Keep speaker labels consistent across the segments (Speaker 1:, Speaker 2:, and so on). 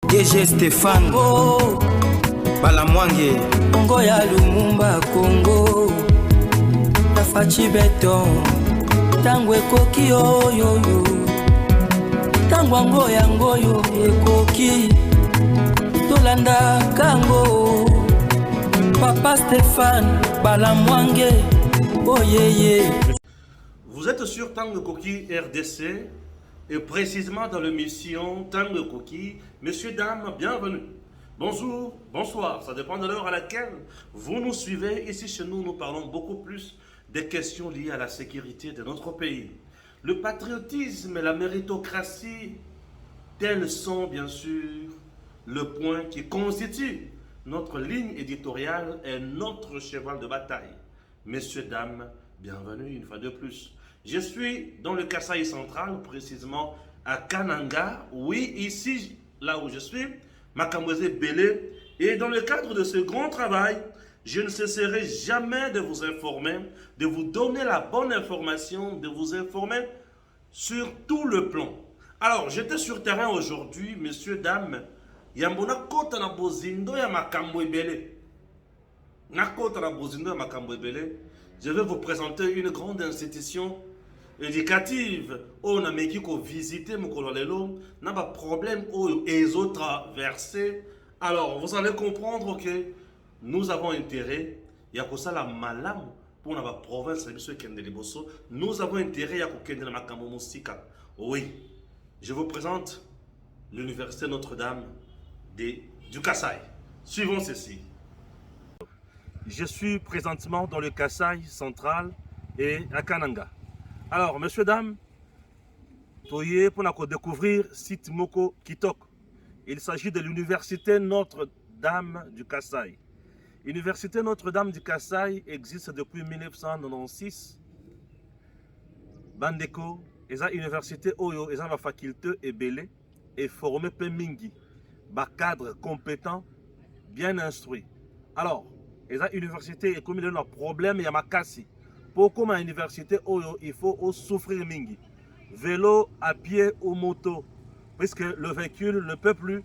Speaker 1: DG Stéphane Balamwange
Speaker 2: Congo ya Lumumba Congo Tafachi Beton Tango ekoki oyoyo Tango ngoyo ekoki Tolanda kango Papa Stéphane Balamwange Oh yeah.
Speaker 3: Vous êtes sur Tango Koki RDC et précisément dans l'émission Tango Koki. Messieurs, dames, bienvenue. Bonjour, bonsoir, ça dépend de l'heure à laquelle vous nous suivez. Ici chez nous, nous parlons beaucoup plus des questions liées à la sécurité de notre pays. Le patriotisme et la méritocratie, tels sont bien sûr le point qui constitue notre ligne éditoriale et notre cheval de bataille. Messieurs, dames, bienvenue une fois de plus. Je suis dans le Kasaï central, précisément à Kananga. Oui, ici, là où je suis, Makambweze Belé. Et dans le cadre de ce grand travail, je ne cesserai jamais de vous informer, de vous donner la bonne information, de vous informer sur tout le plan. Alors, j'étais sur terrain aujourd'hui, messieurs, dames. Yambona kota na bozindo ya Makambwebele. Na kota na bozindo ya Makambwebele. Je vais vous présenter une grande institution éducative. On a visité mon n'a pas problème où les autres traversés. Alors, vous allez comprendre que nous avons intérêt, il y a que ça la malam pour la province, nous avons intérêt à ce oui, je vous présente l'université Notre-Dame du Kasaï. Suivons ceci. Je suis présentement dans le Kasaï central et à Kananga. Alors, messieurs, dames, soyez pour découvrir site Moko Kitok. Il s'agit de l'université Notre-Dame du Kasaï. L'université Notre-Dame du Kasaï existe depuis 1996. Bandeko, et la université Oyo, et la faculté est belle et formée par Mingi, cadre compétent, bien instruit. Alors, et la université est comme un problème, il y a Makasi. Pourquoi à l'université, il faut souffrir mingi. Vélo, à pied ou moto. Puisque le véhicule ne peut plus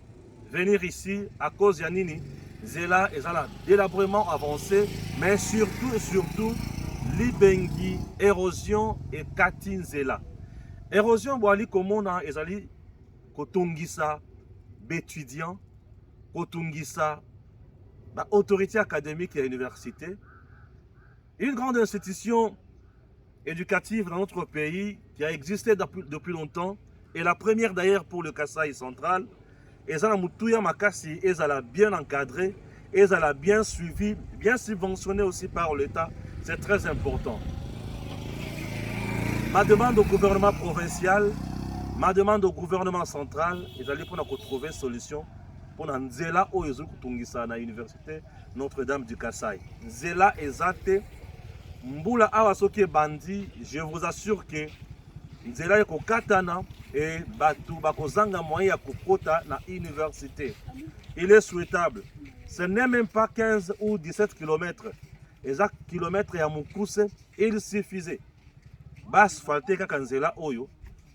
Speaker 3: venir ici à cause de Nini. Zela et Zala, délabrement avancé, mais surtout, Libengi, érosion et Katin Zela. Érosion, boali komona, ezali, kotungisa, bétudiant, kotungisa, autorité académique et université. Une grande institution éducative dans notre pays qui a existé depuis longtemps et la première d'ailleurs pour le Kasaï central. Et ça a bien encadré, et ça a bien suivi, bien subventionné aussi par l'État. C'est très important. Ma demande au gouvernement provincial, ma demande au gouvernement central, ils allaient pour trouver une solution pour Nzela ou Tungisa na l'université Notre-Dame du Kasaï. Nzela ezate Mbula awasoki bandi, je vous assure que Nzela yako katana et batu bakozanga moyen ya kokota na université. Il est souhaitable. Ce n'est même pas 15 ou 17 km. Exact kilomètres ya Mukuse, il suffisait. Bas falte kaka Nzela oyo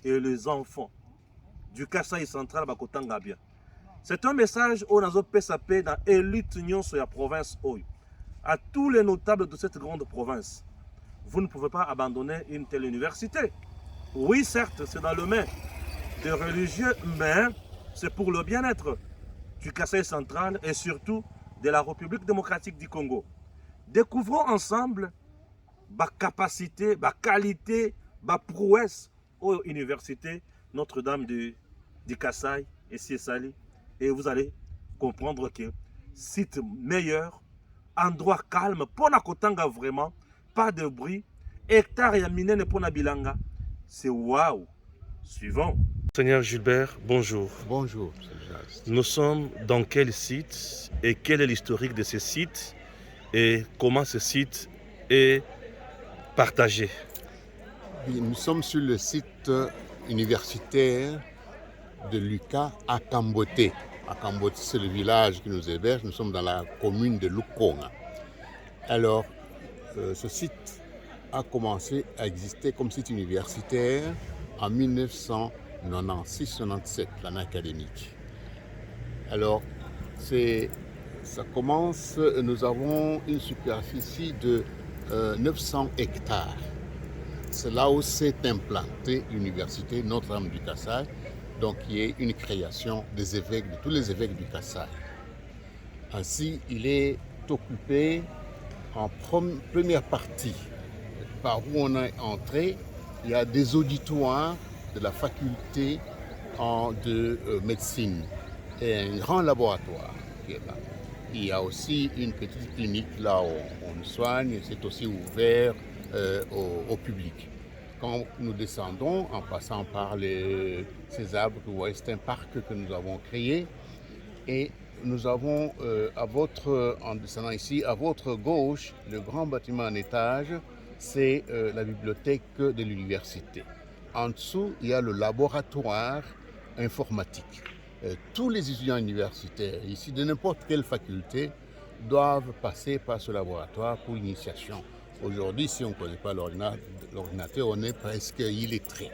Speaker 3: et les enfants du Kasaï central bakotanga bien. C'est un message au nazo PSAP dans élite union sur la province oyo. À tous les notables de cette grande province, vous ne pouvez pas abandonner une telle université. Oui, certes, c'est dans le main des religieux, mais c'est pour le bien-être du Kasaï central et surtout de la République démocratique du Congo. Découvrons ensemble ma capacité, ma qualité, ma prouesse aux universités Notre-Dame du Kasaï et Siesali. Et vous allez comprendre que site meilleur, endroit calme, pona kotanga vraiment, pas de bruit, hectare ya minene pona bilanga, c'est waouh. Suivant. Seigneur Gilbert, bonjour.
Speaker 4: Bonjour.
Speaker 3: Nous sommes dans quel site et quel est l'historique de ce site et comment ce site est partagé?
Speaker 4: Nous sommes sur le site universitaire de Lucas à Kamboté. À Kamboté, c'est le village qui nous héberge. Nous sommes dans la commune de Lukonga. Alors, ce site a commencé à exister comme site universitaire en 1996-97, l'année académique. Alors, ça commence, nous avons une superficie de 900 hectares. C'est là où s'est implantée l'université Notre-Dame du Kassai, donc qui est une création des évêques, de tous les évêques du Kassai. Ainsi, il est occupé en première partie. Par où on est entré, il y a des auditoires de la faculté de médecine et un grand laboratoire qui est là. Il y a aussi une petite clinique là où on soigne, c'est aussi ouvert au public. Quand nous descendons, en passant par ces arbres que vous voyez, c'est un parc que nous avons créé. Et nous avons, en descendant ici, à votre gauche, le grand bâtiment en étage, c'est la bibliothèque de l'université. En dessous, il y a le laboratoire informatique. Tous les étudiants universitaires ici, de n'importe quelle faculté, doivent passer par ce laboratoire pour l'initiation. Aujourd'hui, si on ne connaît pas l'ordinateur, on est presque illettré.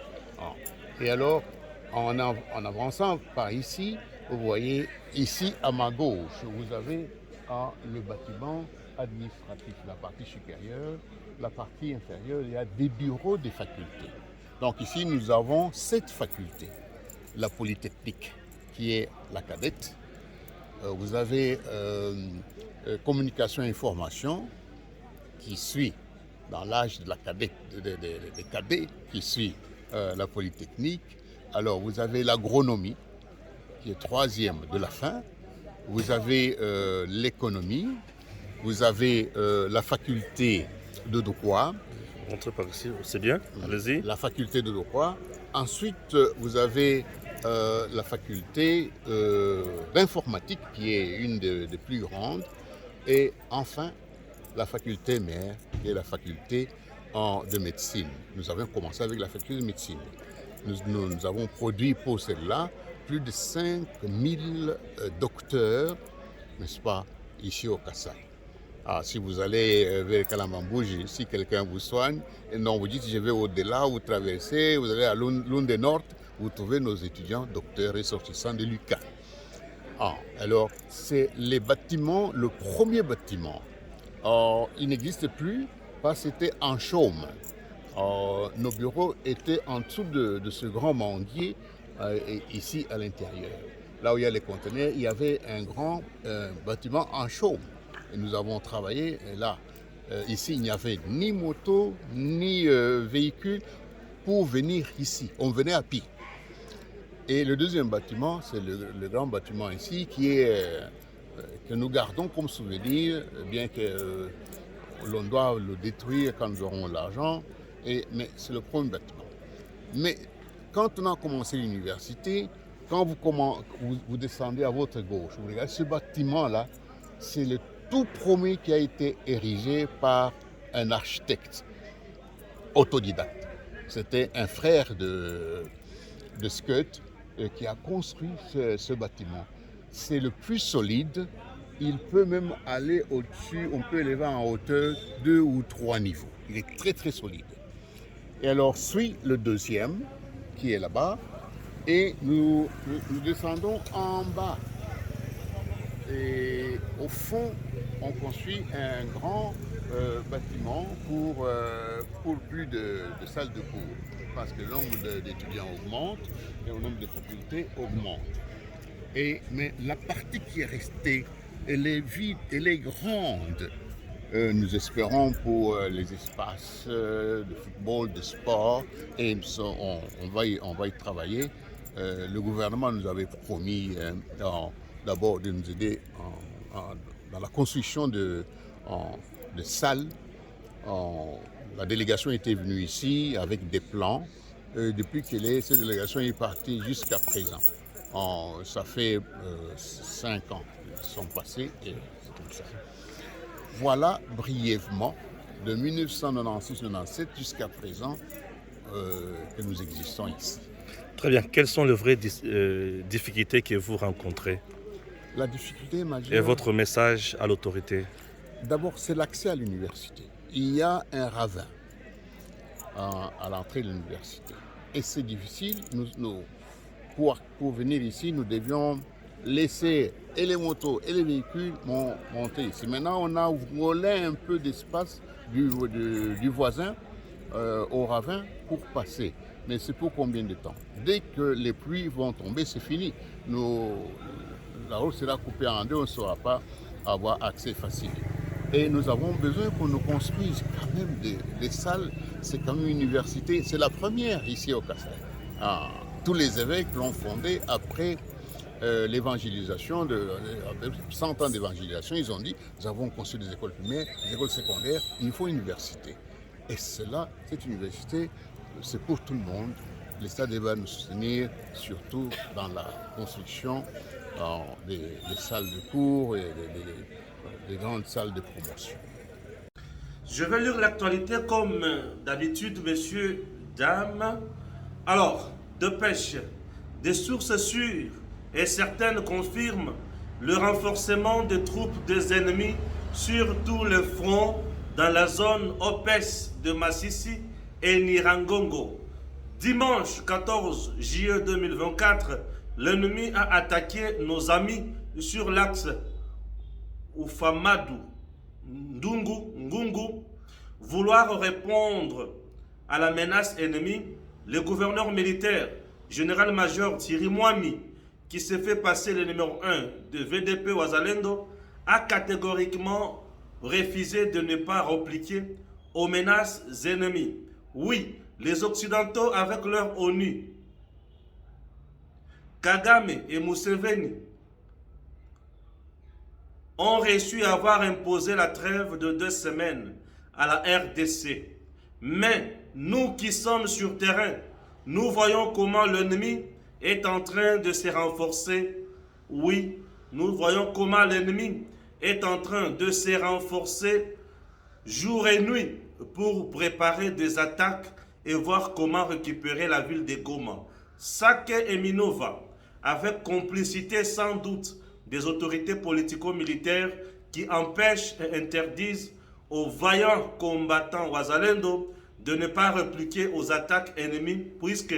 Speaker 4: Et alors, en avançant par ici, vous voyez ici à ma gauche, vous avez le bâtiment administratif, la partie supérieure, la partie inférieure, il y a des bureaux des facultés. Donc ici, nous avons 7 facultés. La Polytechnique, qui est la cadette. Vous avez communication et information, qui suit dans l'âge de la cadette, des cadets, qui suit la Polytechnique. Alors, vous avez l'agronomie, qui est 3e de la fin. Vous avez l'économie. Vous avez la faculté de droit.
Speaker 3: Entrez par ici, c'est bien, allez-y.
Speaker 4: La faculté de droit. Ensuite, vous avez la faculté d'informatique, qui est une des plus grandes. Et enfin, la faculté mère, qui est la faculté de médecine. Nous avons commencé avec la faculté de médecine. Nous avons produit pour celle-là plus de 5000 docteurs, n'est-ce pas, ici au Kassai. Si vous allez vers Kalambambouji, si quelqu'un vous soigne, et non, vous dites je vais au-delà, vous traversez, vous allez à Lunde Nord, vous trouvez nos étudiants docteurs ressortissants de l'UQA. Alors, c'est les bâtiments, le premier bâtiment. Il n'existe plus parce que c'était en chaume. Nos bureaux étaient en dessous de ce grand manguier, ici à l'intérieur. Là où il y a les conteneurs, il y avait un grand bâtiment en chaume. Et nous avons travaillé là. Ici, il n'y avait ni moto, ni véhicule pour venir ici. On venait à pied. Et le deuxième bâtiment, c'est le grand bâtiment ici, que nous gardons comme souvenir, bien que l'on doit le détruire quand nous aurons l'argent. Mais c'est le premier bâtiment. Mais quand on a commencé l'université, quand vous descendez à votre gauche, vous regardez ce bâtiment-là, c'est le tout premier qui a été érigé par un architecte autodidacte. C'était un frère de Scott qui a construit ce bâtiment. C'est le plus solide. Il peut même aller au-dessus, on peut élever en hauteur 2 ou 3 niveaux. Il est très très solide. Et alors suit le deuxième qui est là-bas et nous descendons en bas. Et au fond, on construit un grand bâtiment pour plus de salles de cours, parce que le nombre d'étudiants augmente et le nombre de facultés augmente. Mais la partie qui est restée, elle est vide, elle est grande. Nous espérons pour les espaces de football, de sport, et on va y travailler. Le gouvernement nous avait promis d'abord de nous aider dans la construction de salles. La délégation était venue ici avec des plans. Depuis que cette délégation est partie jusqu'à présent, ça fait 5 ans qu'ils sont passés et c'est comme ça. Voilà brièvement, de 1996-97 jusqu'à présent, que nous existons ici.
Speaker 3: Très bien. Quelles sont les vraies difficultés que vous rencontrez?
Speaker 4: La difficulté majeure...
Speaker 3: Et votre message à l'autorité?
Speaker 4: D'abord, c'est l'accès à l'université. Il y a un ravin à l'entrée de l'université. Et c'est difficile. Pour venir ici, nous devions laissé et les motos et les véhicules monter ici. Maintenant, on a volé un peu d'espace du voisin au ravin pour passer. Mais c'est pour combien de temps? Dès que les pluies vont tomber, c'est fini. La route sera coupée en deux, on ne saura pas avoir accès facile. Et nous avons besoin qu'on nous construise quand même des salles. C'est quand même une université. C'est la première ici au Castel. Tous les évêques l'ont fondée après l'évangélisation, après 100 ans d'évangélisation. Ils ont dit, nous avons construit des écoles primaires, des écoles secondaires, il faut une université. Et cela, cette université, c'est pour tout le monde. L'État va nous soutenir, surtout dans la construction des salles de cours et des grandes salles de promotion.
Speaker 3: Je vais lire l'actualité comme d'habitude, messieurs, dames. Alors, de pêche, des sources sûres et certaines confirment le renforcement des troupes des ennemis sur tous les fronts dans la zone OPES de Massissi et Nirangongo. Dimanche 14 juillet 2024, l'ennemi a attaqué nos amis sur l'axe Oufamadou, Ngungu. Vouloir répondre à la menace ennemie, le gouverneur militaire, général-major Thierry Mwami, qui s'est fait passer le numéro 1 de VDP Wazalendo, a catégoriquement refusé de ne pas repliquer aux menaces ennemies. Oui, les Occidentaux avec leur ONU, Kagame et Museveni, ont réussi à avoir imposé la trêve de 2 semaines à la RDC. Mais nous qui sommes sur terrain, nous voyons comment l'ennemi est en train de se renforcer. Oui, nous voyons comment l'ennemi est en train de se renforcer jour et nuit pour préparer des attaques et voir comment récupérer la ville de Goma. Sake et Minova, avec complicité sans doute des autorités politico-militaires qui empêchent et interdisent aux vaillants combattants Wazalendo de ne pas répliquer aux attaques ennemies puisque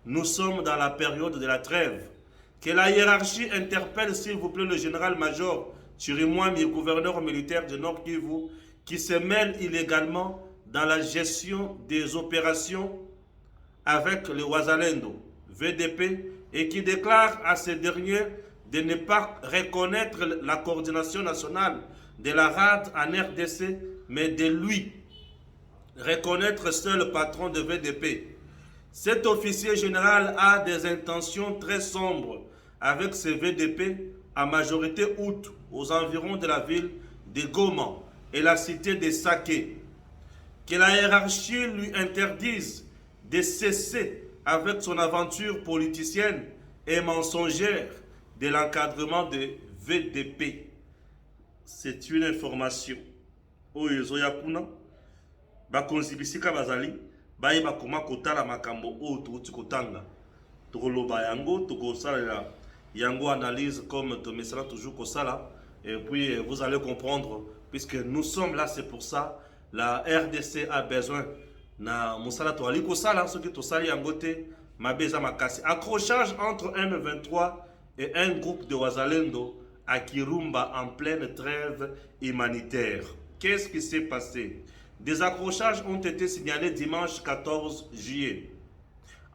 Speaker 3: nous sommes dans la période de la trêve. Que la hiérarchie interpelle s'il vous plaît le général-major Chirimwami, gouverneur militaire de Nord Kivu, qui se mêle illégalement dans la gestion des opérations avec le Wazalendo, VDP, et qui déclare à ces derniers de ne pas reconnaître la coordination nationale de la RAD en RDC, mais de lui reconnaître seul le patron de VDP. Cet officier général a des intentions très sombres avec ce VDP, à majorité Hutu, aux environs de la ville de Goma et la cité de Sake. Que la hiérarchie lui interdise de cesser avec son aventure politicienne et mensongère de l'encadrement de VDP. C'est une information. Oyo zoyakuna bakonzibisika bazali bayeba koma kotala makambo oyo tukuti kotanga tokoloba yango tokosalela yango analyse comme tomesala toujours kosala et puis vous allez comprendre puisque nous sommes là, c'est pour ça la RDC a besoin na musala to ali kosala soki tosali yango te mabeza makasi. Accrochage entre M23 et un groupe de Wazalendo à Kirumba en pleine trêve humanitaire. Qu'est-ce qui s'est passé? Des accrochages ont été signalés dimanche 14 juillet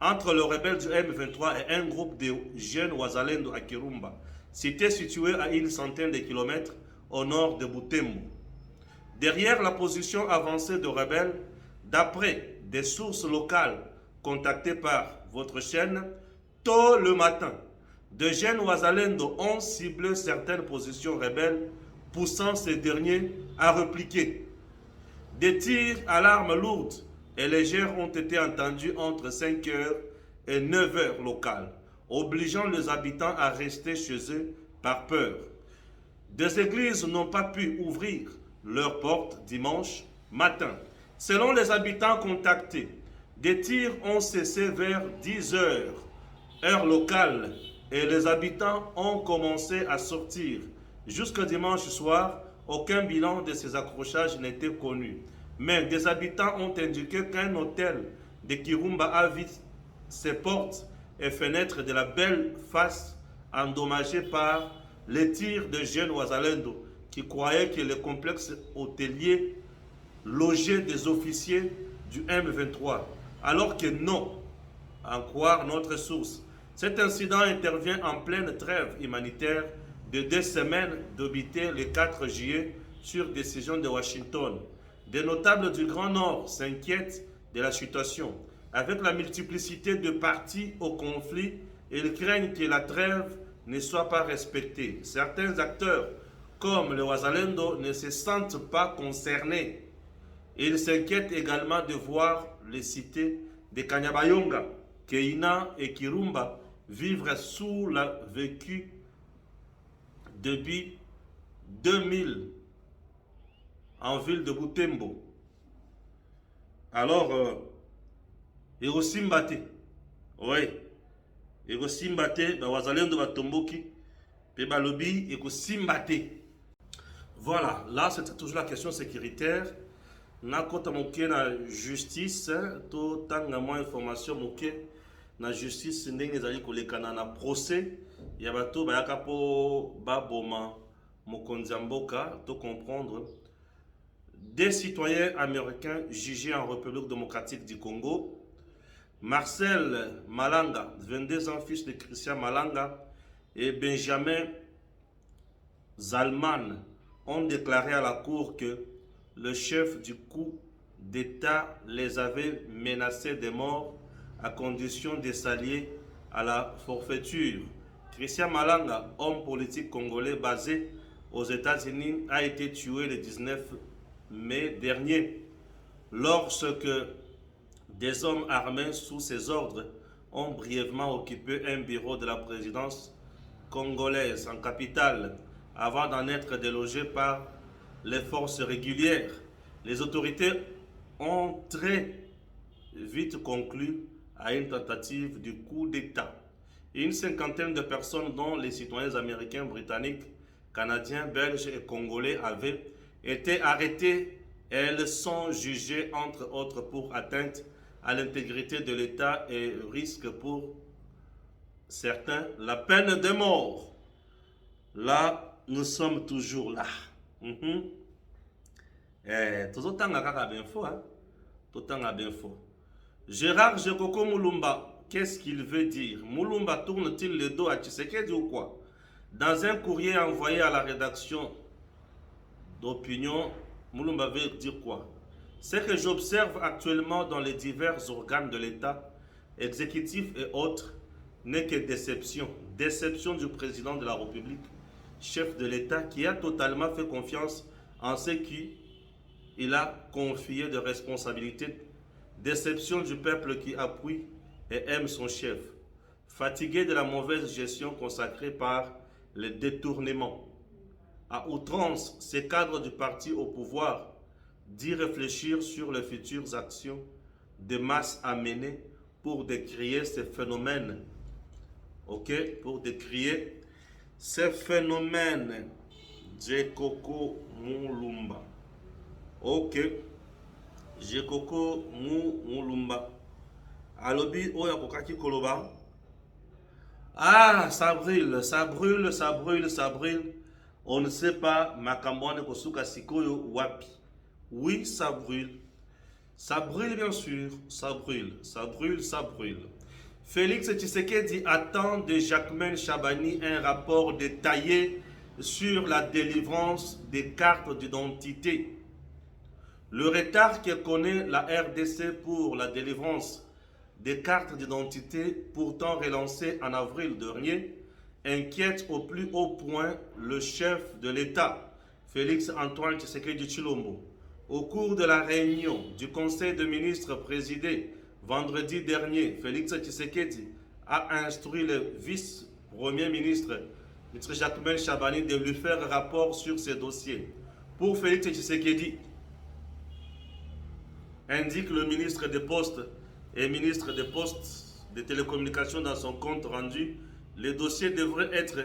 Speaker 3: entre le rebelle du M23 et un groupe de jeunes Wazalendo à Kirumba, cité située à une centaine de kilomètres au nord de Butembo. Derrière la position avancée de rebelles, d'après des sources locales contactées par votre chaîne, tôt le matin, de jeunes Wazalendo ont ciblé certaines positions rebelles, poussant ces derniers à repliquer. Des tirs à l'arme lourde et légère ont été entendus entre 5h et 9h locales, obligeant les habitants à rester chez eux par peur. Des églises n'ont pas pu ouvrir leurs portes dimanche matin. Selon les habitants contactés, des tirs ont cessé vers 10h, heure locale, et les habitants ont commencé à sortir. Jusqu'au dimanche soir, aucun bilan de ces accrochages n'était connu. Mais des habitants ont indiqué qu'un hôtel de Kirumba a vu ses portes et fenêtres de la belle face endommagé par les tirs de jeunes Wazalendo qui croyaient que le complexe hôtelier logeait des officiers du M23, alors que non, à en croire notre source. Cet incident intervient en pleine trêve humanitaire de 2 semaines d'obité le 4 juillet sur décision de Washington. Des notables du Grand Nord s'inquiètent de la situation. Avec la multiplicité de parties au conflit, ils craignent que la trêve ne soit pas respectée. Certains acteurs, comme le Wazalendo, ne se sentent pas concernés. Ils s'inquiètent également de voir les cités de Kanyabayonga, Keina et Kirumba vivre sous la vécu depuis 2000 en ville de Butembo. Alors, Erosimbate, oui, Erosimbate, Wazalendo Batomboki, Pebalobi, Erosimbate. Voilà, là c'est toujours la question sécuritaire. Na kota moke na justice, to tanga moins information moke na justice ndenge ezali kolekana na procès ya bato bayaka po baboma mokonzi ya mboka, to comprendre. Des citoyens américains jugés en République démocratique du Congo, Marcel Malanga, 22 ans, fils de Christian Malanga, et Benjamin Zalman ont déclaré à la cour que le chef du coup d'État les avait menacés de mort à condition de s'allier à la forfaiture. Christian Malanga, homme politique congolais basé aux États-Unis, a été tué le 19 mai dernier lorsque des hommes armés sous ses ordres ont brièvement occupé un bureau de la présidence congolaise en capitale avant d'en être délogés par les forces régulières. Les autorités ont très vite conclu à une tentative du coup d'État. Une cinquantaine de personnes, dont les citoyens américains, britanniques, canadiens, belges et congolais, avaient été arrêtées. Elles sont jugées, entre autres, pour atteinte à l'intégrité de l'État et risquent pour certains la peine de mort. Là, nous sommes toujours là. Gérard Jekoko Moulumba, qu'est-ce qu'il veut dire? Moulumba tourne-t-il le dos à Tshisekedi ou quoi? Dans un courrier envoyé à la rédaction d'Opinion, Moulumba veut dire quoi? Ce que j'observe actuellement dans les divers organes de l'État, exécutifs et autres, n'est que déception. Déception du président de la République, chef de l'État, qui a totalement fait confiance en ce qu'il a confié de responsabilités. Déception du peuple qui appuie et aime son chef. Fatigué de la mauvaise gestion consacrée par les détournements. À outrance, ces cadres du parti au pouvoir d'y réfléchir sur les futures actions de masse à mener pour décrier ces phénomènes. Ok, pour décrier ces phénomènes. Jekoko Moulumba. Ok. Jekoko Moulumba. Alobi oya kokaki koloba. Ah, ça brûle, ça brûle, ça brûle, ça brûle. On ne sait pas Makambwane Kosuka Sikoyo Wapi. Oui, ça brûle. Ça brûle bien sûr, ça brûle, ça brûle, ça brûle. Félix Tshisekedi attend de Jacquemain Chabani un rapport détaillé sur la délivrance des cartes d'identité. Le retard que connaît la RDC pour la délivrance des cartes d'identité, pourtant relancées en avril dernier, inquiète au plus haut point le chef de l'État, Félix Antoine Tshisekedi Tshilombo. Au cours de la réunion du Conseil des ministres présidé vendredi dernier, Félix Tshisekedi a instruit le vice-premier ministre, M. Jacquemain Chabani, de lui faire un rapport sur ces dossiers. Pour Félix Tshisekedi, indique le ministre des Postes et ministre des Postes de télécommunications dans son compte rendu, les dossiers devraient être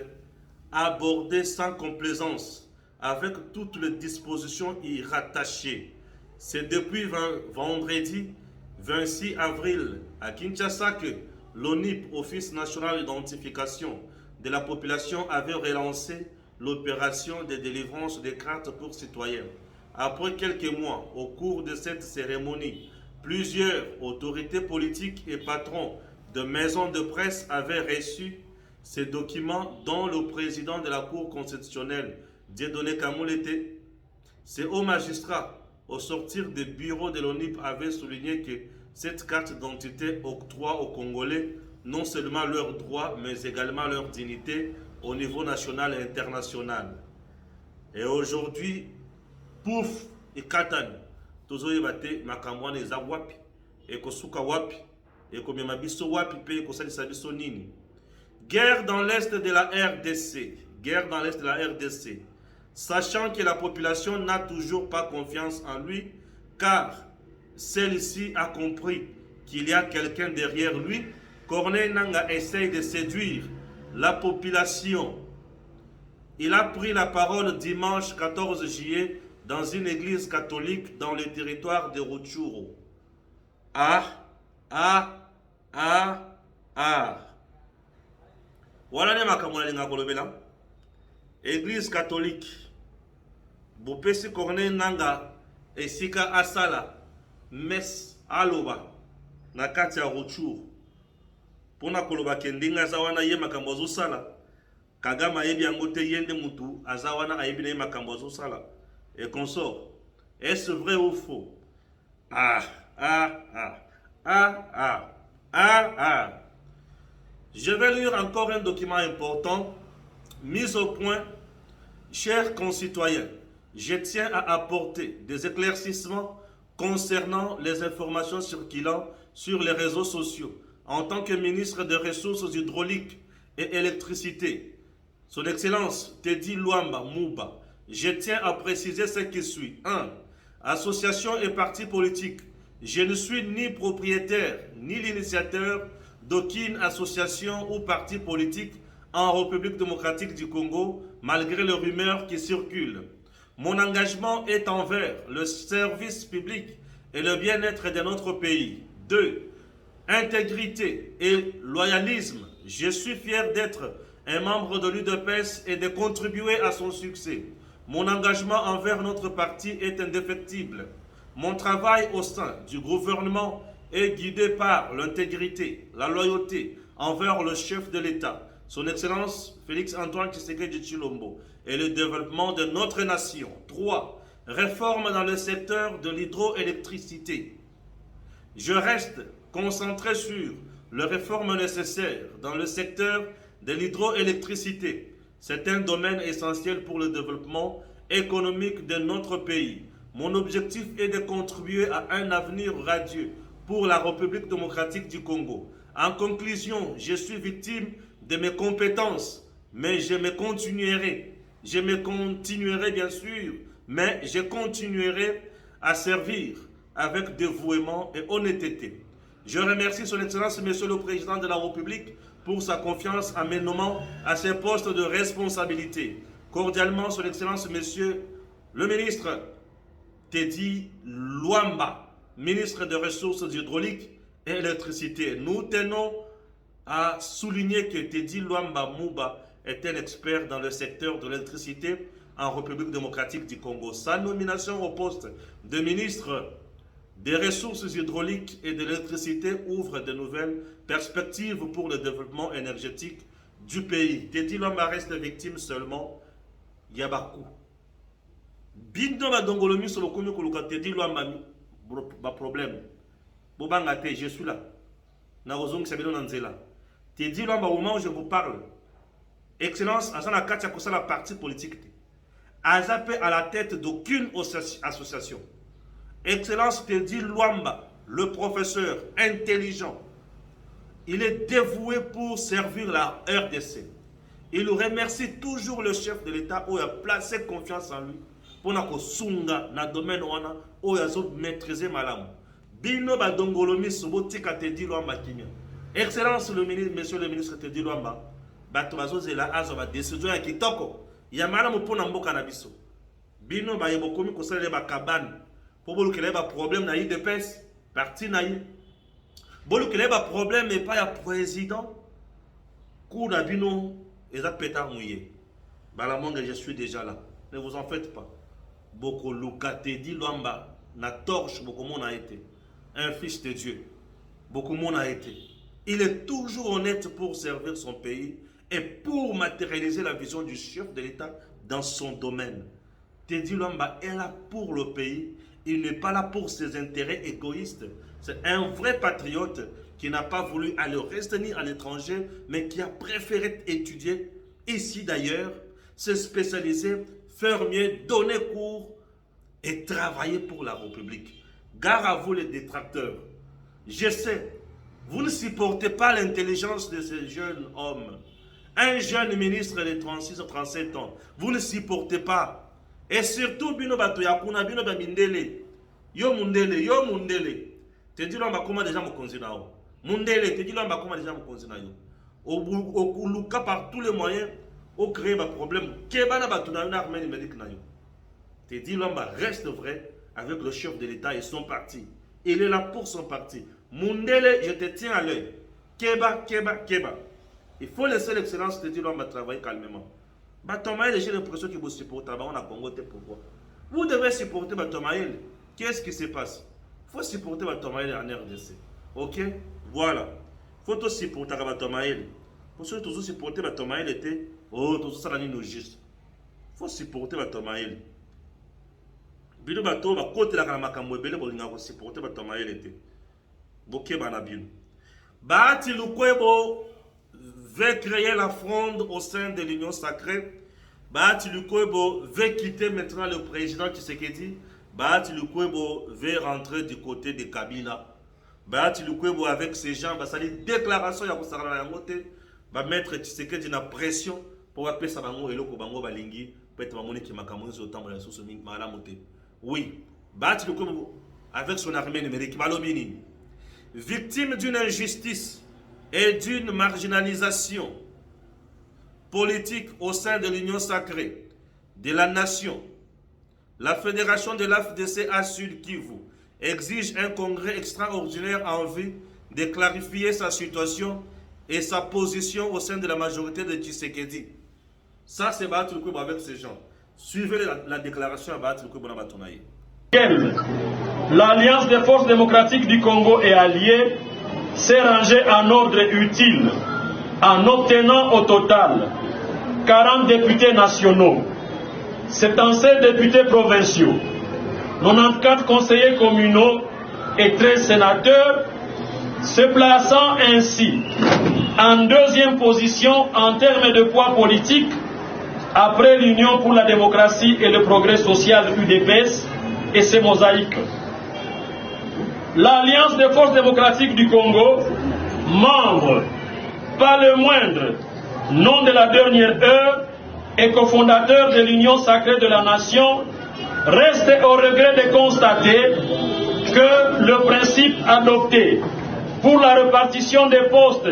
Speaker 3: abordés sans complaisance, avec toutes les dispositions y rattachées. C'est depuis vendredi 26 avril à Kinshasa que l'ONIP, Office national d'identification de la population avait relancé l'opération de délivrance des cartes pour citoyens. Après quelques mois, au cours de cette cérémonie, plusieurs autorités politiques et patrons de maisons de presse avaient reçu ces documents, dont le président de la Cour constitutionnelle, Dieudonné Kamoulete. Ces hauts magistrats, au sortir des bureaux de l'ONIP, avaient souligné que cette carte d'identité octroie aux Congolais non seulement leurs droits, mais également leur dignité au niveau national et international. Et aujourd'hui, pouf, et katane, tozo yebate makamwana eza wapi, et kosuka wapi, et komema biso wapi pe kosalisa biso nini. Guerre dans l'est de la RDC, guerre dans l'est de la RDC, sachant que la population n'a toujours pas confiance en lui, car celle-ci a compris qu'il y a quelqu'un derrière lui. Corneille Nangaa essaye de séduire la population. Il a pris la parole dimanche 14 juillet dans une église catholique dans le territoire de Rutshuru. Voilà ne makamona linga kolobela. Église catholique. Bopesi Corneille Nangaa esika asala mes aloba na kati ya Rutshuru. Pona koloba kendinga zawana ye makambo azosala. Kagame ayebi yango te yende mutu azawana ayebi na ye makambo azosala. Et consort. Est-ce vrai ou faux? Je vais lire encore un document important mis au point. Chers concitoyens, je tiens à apporter des éclaircissements concernant les informations circulant sur les réseaux sociaux. En tant que ministre des Ressources hydrauliques et électricité, Son Excellence Teddy Luamba Mouba, je tiens à préciser ce qui suit. 1. Association et partis politiques. Je ne suis ni propriétaire ni l'initiateur d'aucune association ou parti politique en République démocratique du Congo, malgré les rumeurs qui circulent. Mon engagement est envers le service public et le bien-être de notre pays. 2. Intégrité et loyalisme. Je suis fier d'être un membre de l'UDPS et de contribuer à son succès. Mon engagement envers notre parti est indéfectible. Mon travail au sein du gouvernement est guidé par l'intégrité, la loyauté envers le chef de l'État, son Excellence Félix Antoine Tshisekedi Tshilombo, et le développement de notre nation. 3. Réforme dans le secteur de l'hydroélectricité. Je reste concentré sur les réformes nécessaires dans le secteur de l'hydroélectricité. C'est un domaine essentiel pour le développement économique de notre pays. Mon objectif est de contribuer à un avenir radieux pour la République démocratique du Congo. En conclusion, je suis victime de mes compétences, mais je continuerai bien sûr, mais je continuerai à servir avec dévouement et honnêteté. Je remercie son Excellence, Monsieur le Président de la République, pour sa confiance en me nommant à ces postes de responsabilité. Cordialement, son Excellence, Monsieur le Ministre Teddy Luamba, ministre des Ressources hydrauliques et électricité. Nous tenons à souligner que Teddy Luamba Mouba est un expert dans le secteur de l'électricité en République démocratique du Congo. Sa nomination au poste de ministre des Ressources hydrauliques et de l'électricité ouvre de nouvelles perspectives pour le développement énergétique du pays. Teddy Luamba reste victime seulement Yabakou. Bindo ba dongolomi sur le komi koluka Teddy Luamba ba problème. Bobanga te, je suis là. Na ozong sabino nanzela. Teddy Luamba, au moment où je vous parle, Excellence, Azana Katia Kosa la partie politique. Azapé à la tête d'aucune association. Excellence Teddy Luamba, le professeur intelligent, il est dévoué pour servir la RDC. Il remercie toujours le chef de l'État où il a placé confiance en lui pour que sunga na domaine wana où il a maîtrisé malam. Bino ba dongolomi sobotika Teddy Luamba kinya. Excellence le ministre, monsieur le ministre Teddy Luamba, bato bazozela azo ba décision ya kitoko. Ya malam pona mboka na biso. Bino ba yebokomi ko sala ba kabane. Pour que les problèmes na de pes parti na yi. Bolu que les problèmes et pas ya président. Kou na bino Et ça pétard mouillé. Balamonga, je suis déjà là. Ne vous en faites pas. Boko Luka Teddy Luamba, na torche, beaucoup monde a été. Un fils de Dieu. Beaucoup monde a été. Il est toujours honnête pour servir son pays et pour matérialiser la vision du chef de l'État dans son domaine. Teddy Luamba est là pour le pays. Il n'est pas là pour ses intérêts égoïstes. C'est un vrai patriote qui n'a pas voulu aller rester ni à l'étranger, mais qui a préféré étudier ici d'ailleurs, se spécialiser, faire mieux, donner cours et travailler pour la République. Gare à vous les détracteurs. Je sais, vous ne supportez pas l'intelligence de ce jeune homme. Un jeune ministre de 36 ou 37 ans. Vous ne supportez pas. Et surtout, bino bato yakuna bino ba mindele. Yo mundele. Te dis l'homme comment déjà me considère. Mundele, te dis l'homme comment déjà me considère. Au luka par tous les moyens, au créer un problème. Kebana batuna une armée numérique na yo. Te dis l'homme reste vrai avec le chef de l'État et son parti. Il est là pour son parti. Mundele, je te tiens à l'œil. Keba. Il faut laisser l'excellence te dire l'homme travailler calmement. Batomaël, j'ai l'impression qu'il vous supporte. On a Congo, pourquoi? Vous devez supporter Batomaël. Qu'est-ce qui se passe? Il faut supporter Batomaël en RDC. Ok? Voilà. Il faut aussi supporter Batomaël. Pour ceux qui ont supporté Batomaël, était. Oh, tout ça, c'est nous juste. Il faut supporter Batomaël. Bilo Bato, côté la Kamakamwe, Bele, pour supporter Batomaël, était. Boké Banabino. Bati Lukwebo veut créer la fronde au sein de l'Union sacrée. Bati Lukwebo veut quitter maintenant le président Tshisekedi. Bati Lukwebo veut rentrer du côté de Kabila. Bati Lukwebo avec ces gens, ça dit déclaration ya kusarana ya ngote, va mettre Tshisekedi na pression pour appeler ça bango eloko bango balingi, peut-être bamoni ki makamoni zo tambola soso mingi malamote. Oui, Bati Lukwebo avec son armée numérique malobini, victime d'une injustice et d'une marginalisation politique au sein de l'Union sacrée, de la nation. La fédération de l'AFDC à Sud Kivu exige un congrès extraordinaire en vue de clarifier sa situation et sa position au sein de la majorité de Tshisekedi. Ça, c'est Bahati Lukwebo avec ces gens. Suivez la déclaration à Bahati Lukwebo na Batonaye.
Speaker 1: L'Alliance des forces démocratiques du Congo et alliés s'est rangée en ordre utile en obtenant au total 40 députés nationaux, 77 députés provinciaux, 94 conseillers communaux et 13 sénateurs, se plaçant ainsi en deuxième position en termes de poids politique après l'Union pour la démocratie et le progrès social UDPS et ses mosaïques. L'Alliance des forces démocratiques du Congo, membre, pas le moindre, nom de la dernière heure et cofondateur de l'Union sacrée de la nation, reste au regret de constater que le principe adopté pour la répartition des postes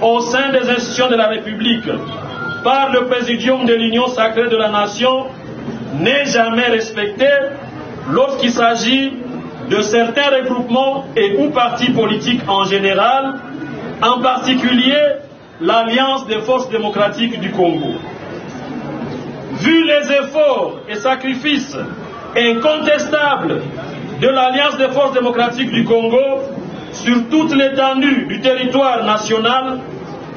Speaker 1: au sein des institutions de la République par le Présidium de l'Union sacrée de la nation n'est jamais respecté lorsqu'il s'agit de certains regroupements et ou partis politiques en général, en particulier l'Alliance des forces démocratiques du Congo. Vu les efforts et sacrifices incontestables de l'Alliance des forces démocratiques du Congo sur toute l'étendue du territoire national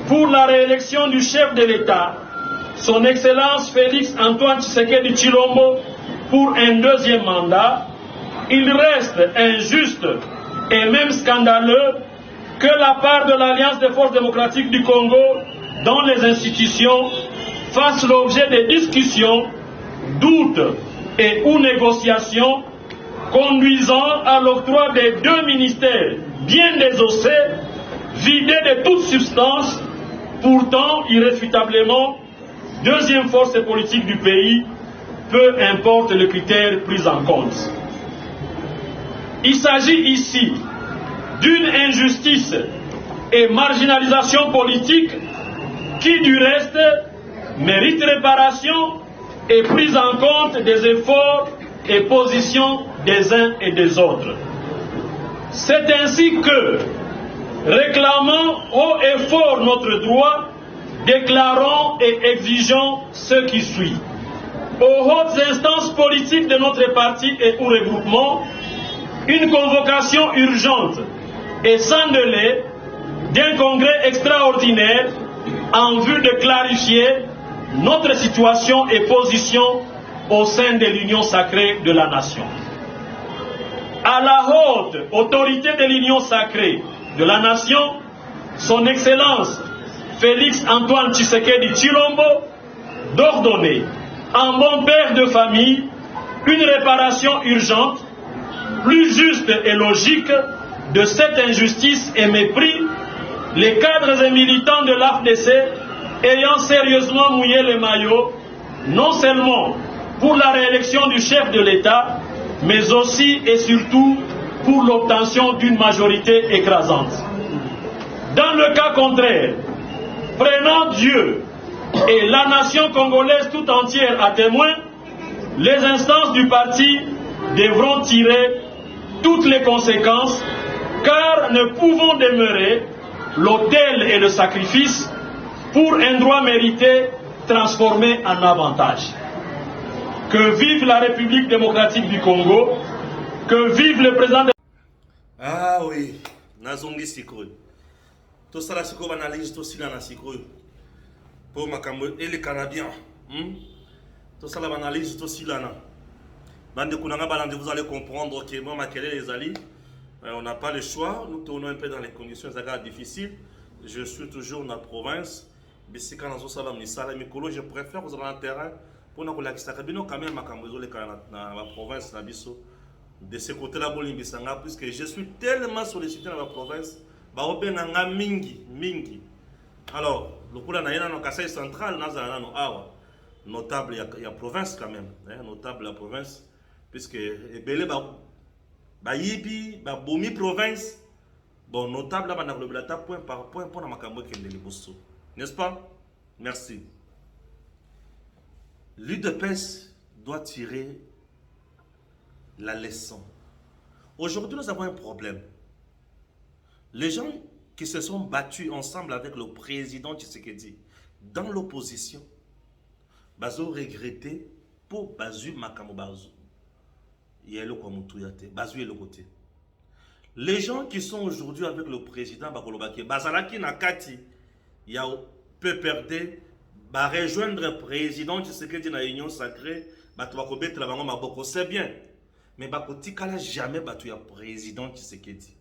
Speaker 1: pour la réélection du chef de l'État, son Excellence Félix Antoine Tshisekedi Tshilombo, pour un deuxième mandat, il reste injuste et même scandaleux que la part de l'Alliance des forces démocratiques du Congo dans les institutions fasse l'objet de discussions, doutes et ou négociations conduisant à l'octroi des deux ministères bien désossés, vidés de toute substance, pourtant irréfutablement deuxième force politique du pays, peu importe le critère pris en compte. Il s'agit ici d'une injustice et marginalisation politique qui, du reste, mérite réparation et prise en compte des efforts et positions des uns et des autres. C'est ainsi que, réclamant haut et fort notre droit, déclarons et exigeons ce qui suit. Aux hautes instances politiques de notre parti et ou regroupement, une convocation urgente et sans délai d'un congrès extraordinaire en vue de clarifier notre situation et position au sein de l'Union sacrée de la nation. À la haute autorité de l'Union sacrée de la nation, son Excellence Félix Antoine Tshisekedi Tshilombo, d'ordonner, en bon père de famille, une réparation urgente, plus juste et logique de cette injustice et mépris, les cadres et militants de l'AFDC ayant sérieusement mouillé le maillot, non seulement pour la réélection du chef de l'État, mais aussi et surtout pour l'obtention d'une majorité écrasante. Dans le cas contraire, prenant Dieu et la nation congolaise tout entière à témoin, les instances du parti devront tirer toutes les conséquences, car ne pouvons demeurer l'autel et le sacrifice pour un droit mérité transformé en avantage. Que vive la République démocratique du Congo, que vive le président de...
Speaker 3: Ah oui, nazongi sikoi. Tout ça là c'est comme analyse tout ça là sikoi. Pour makambo et les Canadiens. Tout ça là analyse tout ça là. Bande kunanga balande vous allez comprendre que moi makele les alliés, on n'a pas le choix, nous tournons un peu dans les conditions difficiles. Je suis toujours dans la province. Mais si quand on a je préfère vous allez en terrain pour nous la quand même dans la province de ce côté là puisque je suis tellement sollicité dans la province mingi. Alors le coup là dans Kasai central notable il y a province quand même, notable la province puisque belé yibi bomi province. Bon, notable là, dans le point par point pour la makambo qui est bosso. N'est-ce pas? Merci. L'UDPS doit tirer la leçon. Aujourd'hui, nous avons un problème. Les gens qui se sont battus ensemble avec le président Tshisekedi dans l'opposition, ils ont regretté pour Bazu Makambo Bazu. Il y a le Kwamutuyate, Bazu est le côté. Les gens qui sont aujourd'hui avec le président Bakolobaki, Bazalaki Nakati, il y a peu perdu, va rejoindre le président Tshisekedi dans l'Union sacrée, c'est bien. Mais Bakotika n'a jamais battu le président Tshisekedi.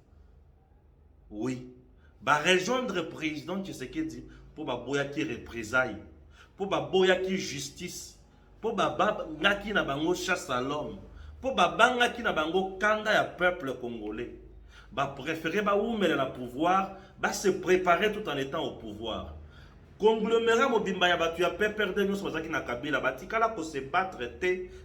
Speaker 3: Oui. Va rejoindre le président Tshisekedi pour Baboyaki représailles, pour Baboyaki justice, pour Babangaki na bango chasse à l'homme, pour Babangaki na bango kanda ya peuple congolais. Préférer le pouvoir, se préparer tout en étant au pouvoir. Conglomérat mobimba ya batu ya perdre nous sommes na Kabila batikala ko se battre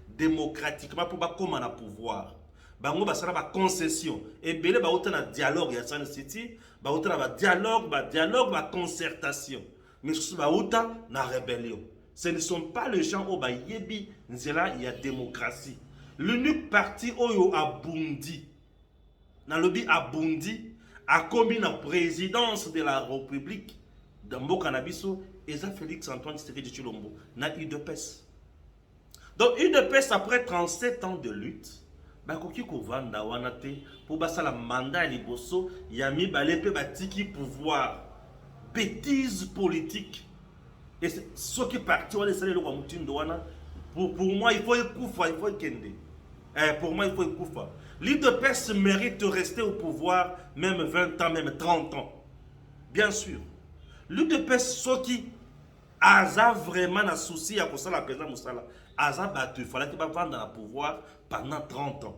Speaker 3: démocratiquement pour comme na pouvoir. Bango basala ba concession et belé ba autant na dialogue ya San City, ba autant na dialogue, ba concertation. Mais sous ba autant na rébellion. Ce ne sont pas les gens au ba yebi nzela ya démocratie. L'unique parti oyo a bondi. Dans le but abondi, a commis la présidence de la République de Mbokanabiso et Félix Antoine Tshisekedi Tshilombo, na UDPS. Donc UDPS après 37 ans de lutte, bakoki ko vanda wanate pour basa la mandat liboso yami balepe batiki pouvoir bêtise politique et ce qui parti on essaie le kwa mutindo wana pour moi il faut ekufa il faut kende. Pour moi il faut ekufa. L'UDPS mérite de rester au pouvoir même 20 ans, même 30 ans. Bien sûr. L'UDPS, ce qui a vraiment un souci à cause de la présidente Moussala, a battu, il fallait qu'il va vendre le pouvoir pendant 30 ans.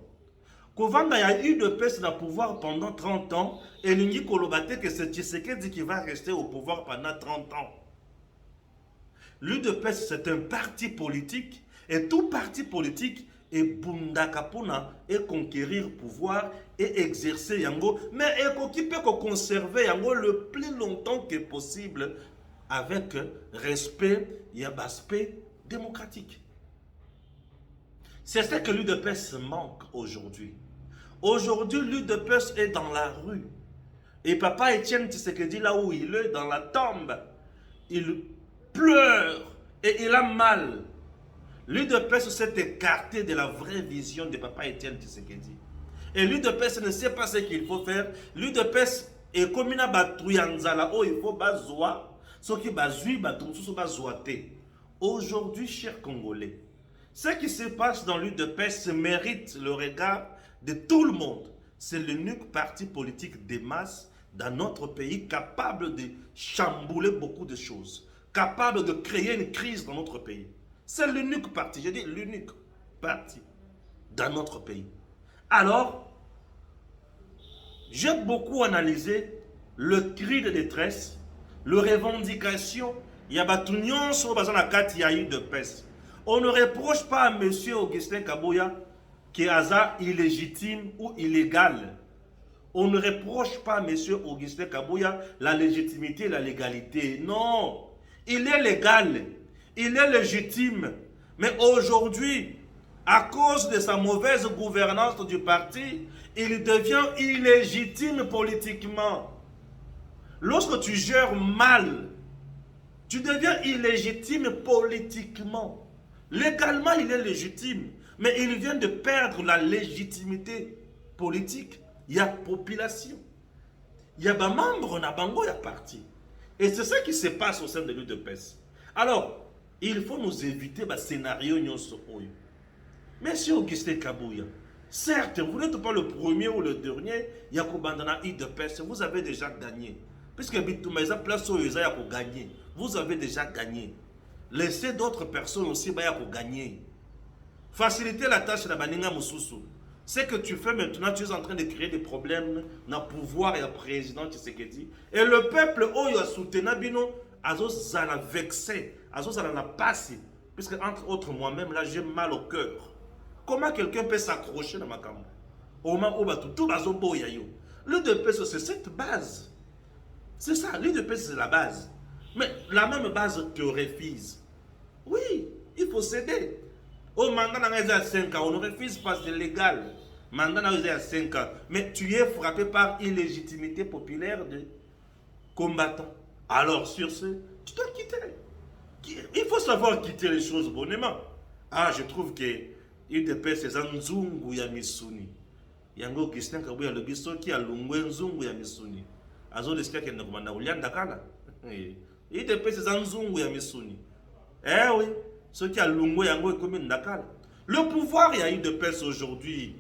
Speaker 3: Quand il y a l'UDPS dans le pouvoir pendant 30 ans, et l'Union Kolobate que c'est Tshisekedi qui va rester au pouvoir pendant 30 ans. L'UDPS, c'est un parti politique, et tout parti politique et bundakapuna et conquérir pouvoir et exercer yango mais qui peut conserver yango le plus longtemps que possible avec respect et aspect démocratique. C'est ce que l'UDPS manque aujourd'hui. Aujourd'hui, l'UDPS est dans la rue. Et Papa Etienne Tshisekedi là où il est, dans la tombe. il pleure et il a mal. L'UDPS s'est écarté de la vraie vision de Papa Étienne Tshisekedi. Et l'UDPS ne sait pas ce qu'il faut faire. L'UDPS est comme une batouyanzala. Oh, il faut bazoa. Ce qui bazoui, batumsusu bazoate. Aujourd'hui, chers Congolais, ce qui se passe dans l'UDPS mérite le regard de tout le monde. C'est l'unique parti politique des masses dans notre pays capable de chambouler beaucoup de choses, capable de créer une crise dans notre pays. C'est l'unique parti, je dis l'unique parti dans notre pays. Alors, j'ai beaucoup analysé le cri de détresse, les revendications. Il y a batunion sur la carte, il y a eu de peste. On ne reproche pas à M. Augustin Kabuya qui est illégitime ou illégal. On ne reproche pas à M. Augustin Kabuya la légitimité et la légalité. Non, il est légal, il est légitime. Mais aujourd'hui, à cause de sa mauvaise gouvernance du parti, il devient illégitime politiquement. Lorsque tu gères mal, tu deviens illégitime politiquement. Légalement, il est légitime, mais il vient de perdre la légitimité politique. Il y a population. Il y a des membres, il y a parti. Et c'est ça qui se passe au sein de l'UDPS. Alors, il faut nous éviter le scénario. Monsieur Augustin Kabuya, certes, vous n'êtes pas le premier ou le dernier, il y a Bandana UDPS, vous avez déjà gagné. Puisque place où il a gagné, vous avez déjà gagné. Laissez d'autres personnes aussi pour gagner. Faciliter la tâche de la Baninga Moussoussou. Ce que tu fais maintenant, tu es en train de créer des problèmes dans le pouvoir et le président Tshisekedi. Et le peuple, oh, il a soutenu Bino, Azos a vexé, Azos a passé. Puisque, entre autres, moi-même, là, j'ai mal au cœur. Comment quelqu'un peut s'accrocher dans ma caméra? Au moment où tout va se l'UDPS, c'est cette base. C'est ça, l'UDPS, c'est la base. Mais la même base te refuse. Oui, il faut céder. Au mandat dans 5 ans, on ne refuse pas, c'est légal. Mandat dans 5 ans. Mais tu es frappé par illégitimité populaire de combattants. Alors, sur ce, tu dois quitter. Il faut savoir quitter les choses bonnement. Ah, je trouve que l'UDPS, c'est un nzungu ya misuni. Yango Augustin Kabuya le biso qui a lungwe nzungu ya misuni. Azo l'eskia qui est na ulianda kala. UDPS, c'est un nzungu ya misuni. Eh oui. Ceux qui ont l'ungwe yango et comme Nakala. Le pouvoir, il y a eu de pèse aujourd'hui.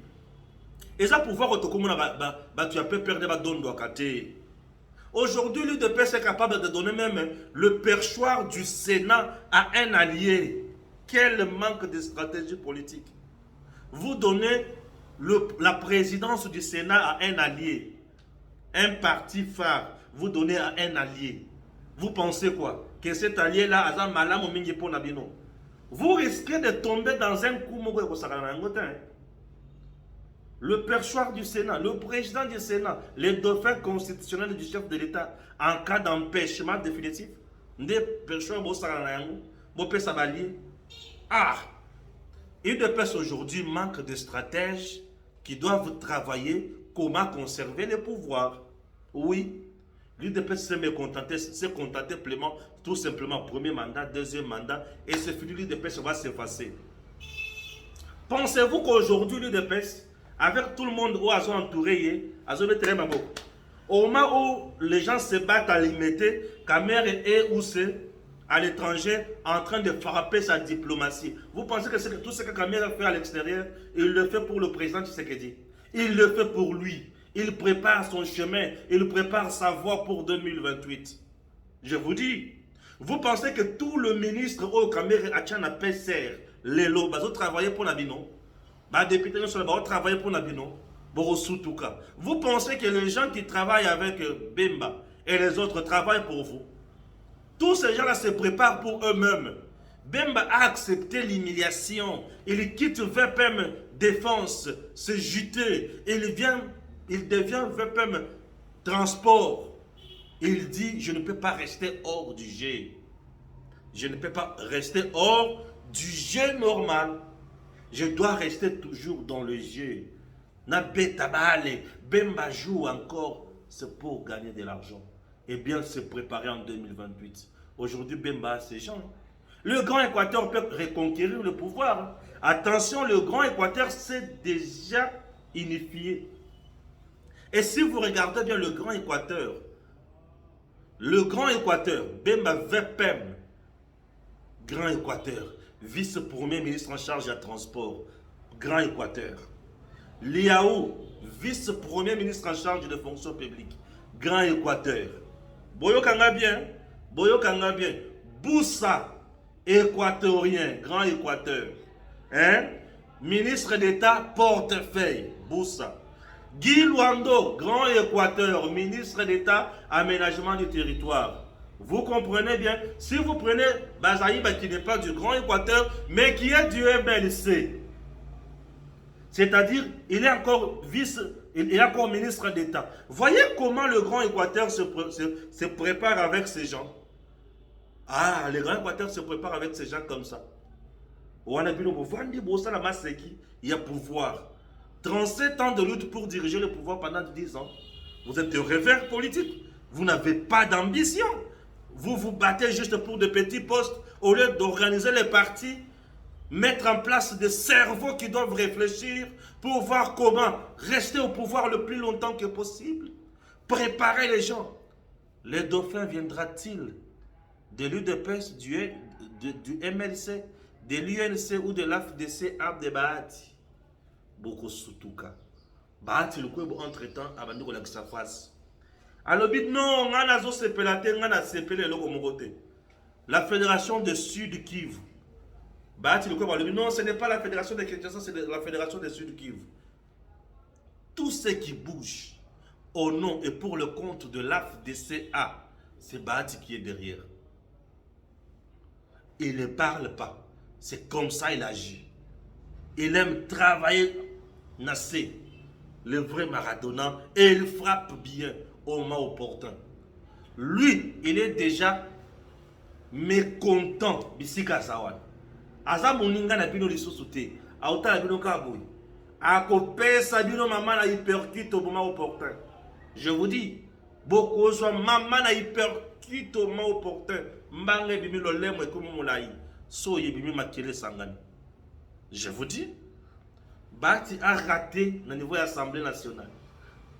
Speaker 3: Et ça, pouvoir, tu as pu perdre ma donne de aujourd'hui, l'UDPS est capable de donner même le perchoir du Sénat à un allié. Quel manque de stratégie politique. Vous donnez la présidence du Sénat à un allié. Un parti phare, vous donnez à un allié. Vous pensez quoi? Que cet allié-là a un malam au mingi pour Nabino. Vous risquez de tomber dans un coup. Le perchoir du Sénat, le président du Sénat, les dauphins constitutionnels du chef de l'État, en cas d'empêchement définitif, des perchoirs ah, l'UDPS aujourd'hui manque de stratèges qui doivent travailler comment conserver le pouvoir. Oui. L'UDPS s'est contenté pleinement, tout simplement, premier mandat, deuxième mandat, et c'est fini, l'UDPS va s'effacer. Pensez-vous qu'aujourd'hui, l'UDPS, avec tout le monde où ils ont entouré, au moment où les gens se battent à limiter, Kamer est où c'est à l'étranger en train de frapper sa diplomatie. Vous pensez que tout ce que Kamer a fait à l'extérieur, il le fait pour le président Tshisekedi. Il le fait pour lui. Il prépare son chemin, il prépare sa voie pour 2028. Je vous dis, vous pensez que tout le ministre au Cameroun a PCR, les lots, ils ont travaillé pour Nabino, les députés ont travaillé pour Nabino, vous pensez que les gens qui travaillent avec Bemba et les autres travaillent pour vous? Tous ces gens-là se préparent pour eux-mêmes. Bemba a accepté l'humiliation, il quitte VPM Défense, se jeter, il devient VPM Transport. Il dit, je ne peux pas rester hors du jeu. Je ne peux pas rester hors du jeu normal. Je dois rester toujours dans le jeu. Bemba joue encore, c'est pour gagner de l'argent. Et bien se préparer en 2028. Aujourd'hui, Bemba a ces gens. Le Grand Équateur peut reconquérir le pouvoir. Attention, le Grand Équateur s'est déjà unifié. Et si vous regardez bien le Grand Équateur, Bemba VPM, Grand Équateur, vice-premier ministre en charge du transport, Grand Équateur. Liaou, vice-premier ministre en charge des fonctions publiques, Grand Équateur. Boyo Kanga bien. Boussa, équatorien, Grand Équateur. Hein? Ministre d'État, portefeuille, Boussa. Guy Luando, Grand Équateur, ministre d'État, aménagement du territoire. Vous comprenez bien? Si vous prenez Bazaïba qui n'est pas du Grand Équateur, mais qui est du MLC, c'est-à-dire il est encore ministre d'État. Voyez comment le Grand Équateur se prépare avec ces gens. Ah, le Grand Équateur se prépare avec ces gens comme ça. Il y a pouvoir. 37 ans de lutte pour diriger le pouvoir pendant 10 ans. Vous êtes de revers politique. Vous n'avez pas d'ambition. Vous vous battez juste pour de petits postes au lieu d'organiser les partis, mettre en place des cerveaux qui doivent réfléchir pour voir comment rester au pouvoir le plus longtemps que possible. Préparer les gens. Le dauphin viendra-t-il de l'UDPS, du MLC, de l'UNC ou de l'AFDC de Bahati? Beaucoup Soutouka. Bahati le quoi entre-temps avant de sa face. Alors, non, on a la fédération de Sud Kivu. Non, ce n'est pas la fédération de Kinshasa, c'est la fédération de Sud Kivu. Tout ce qui bouge au nom et pour le compte de l'AFDCA, c'est Bahati qui est derrière. Il ne parle pas. C'est comme ça il agit. Il aime travailler, Nassé, le vrai Maradona, et il frappe bien au moment opportun. Lui, il est déjà mécontent. Bisika Sawan. Aza moninga na bino lisusuté. Auta na bino kaboui. Akopé sabino maman na hypercute au moment opportun. Je vous dis, beaucoup soit maman na hypercute au moment opportun. Mbange bimi lo lemo e komo molai. So yebimi makele sangani. Je vous dis, Bahati a raté au niveau de l'Assemblée nationale.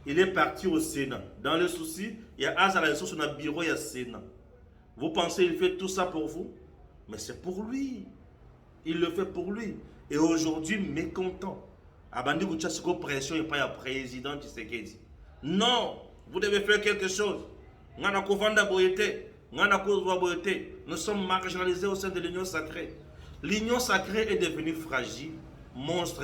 Speaker 3: Il est parti au Sénat. Dans le souci, il y a Azala sur le bureau, il y a Sénat. Vous pensez qu'il fait tout ça pour vous? Mais c'est pour lui. Il le fait pour lui. Et aujourd'hui, mécontent. Abandi Gouchassiko pression et pas le président Tshisekedi. Non, vous devez faire quelque chose. Nous sommes marginalisés au sein de l'Union sacrée. L'Union sacrée est devenue fragile. Monstre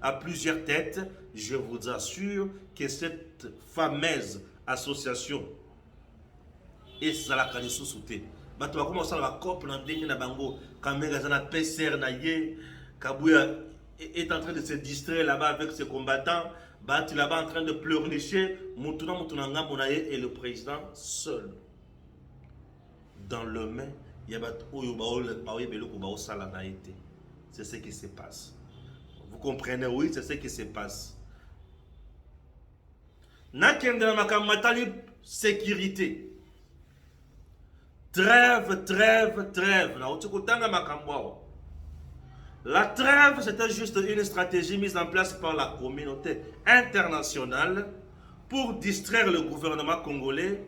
Speaker 3: à plusieurs têtes. Je vous assure que cette fameuse association et ça la kanisu souté. Bato ba commencer à couple na ndenge na bango kamera za na PCR na ye Kabuya est en train de se distraire là-bas avec ses combattants. Bati là-bas en train de pleurnicher. Mutuna Ngambonaye et le président seul. Dans le main, il y a c'est ce qui se passe. Vous comprenez, oui, c'est ce qui se passe. Nakendra makamatali sécurité. Trêve. La trêve, c'était juste une stratégie mise en place par la communauté internationale pour distraire le gouvernement congolais,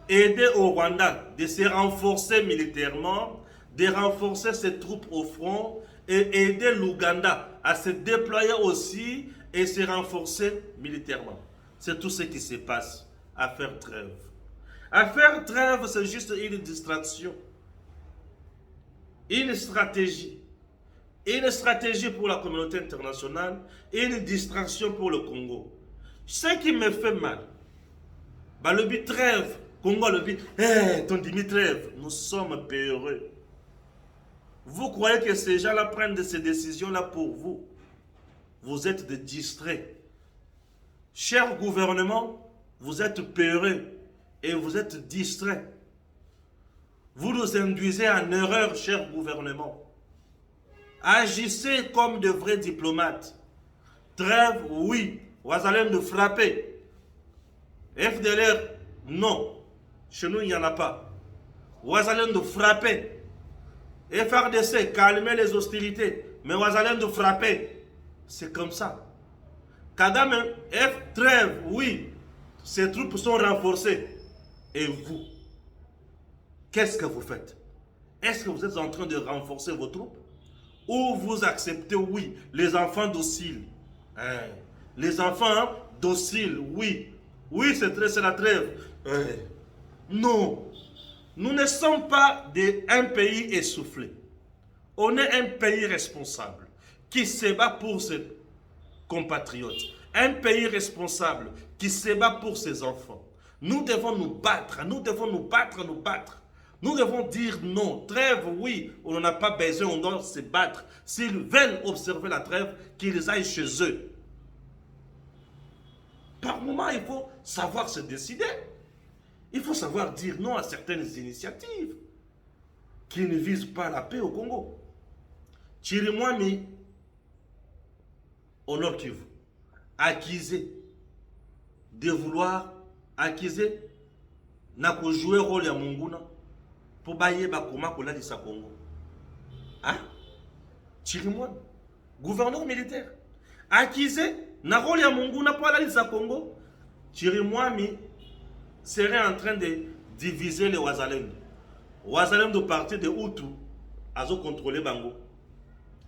Speaker 3: aider au Rwanda de se renforcer militairement, de renforcer ses troupes au front et aider l'Ouganda à se déployer aussi et se renforcer militairement. C'est tout ce qui se passe à faire trêve. À faire trêve, c'est juste une distraction, une stratégie. Une stratégie pour la communauté internationale et une distraction pour le Congo. Ce qui me fait mal, bah le but trêve, Congo le but, ton Dimitrève, nous sommes peureux. Vous croyez que ces gens-là prennent ces décisions-là pour vous? Vous êtes des distraits. Cher gouvernement, vous êtes peureux et vous êtes distraits. Vous nous induisez en erreur, cher gouvernement. Agissez comme de vrais diplomates. Trêve, oui. Ouazalem de frapper. FDLR, non. Chez nous, il n'y en a pas. Ouazalendo frapper. FRDC, calmer les hostilités. Mais Ouazalendo frapper. C'est comme ça. Kagame, trêve, oui. Ses troupes sont renforcées. Et vous, qu'est-ce que vous faites? Est-ce que vous êtes en train de renforcer vos troupes? Ou vous acceptez, oui, les enfants dociles? Les enfants dociles, oui. Oui, c'est la trêve. Non. Nous ne sommes pas un pays essoufflé. On est un pays responsable qui se bat pour ses compatriotes. Un pays responsable qui se bat pour ses enfants. Nous devons nous battre, nous devons nous battre. Nous devons dire non. Trêve, oui, on n'en a pas besoin, on doit se battre. S'ils veulent observer la trêve, qu'ils aillent chez eux. Par moment, il faut savoir se décider. Il faut savoir dire non à certaines initiatives qui ne visent pas la paix au Congo. Chirimwami, au Nord Kivu, accusé de vouloir accuser n'a pas joué rôle à Munguna pour bailler Bakoma Kola de sa Congo. Hein? Chirimwami, gouverneur militaire, accusé n'a rôle à Munguna pour aller de sa Congo. Chirimwami serait en train de diviser les Ouazalendo. Ouazalendo parti de Hutu, à contrôler Bango.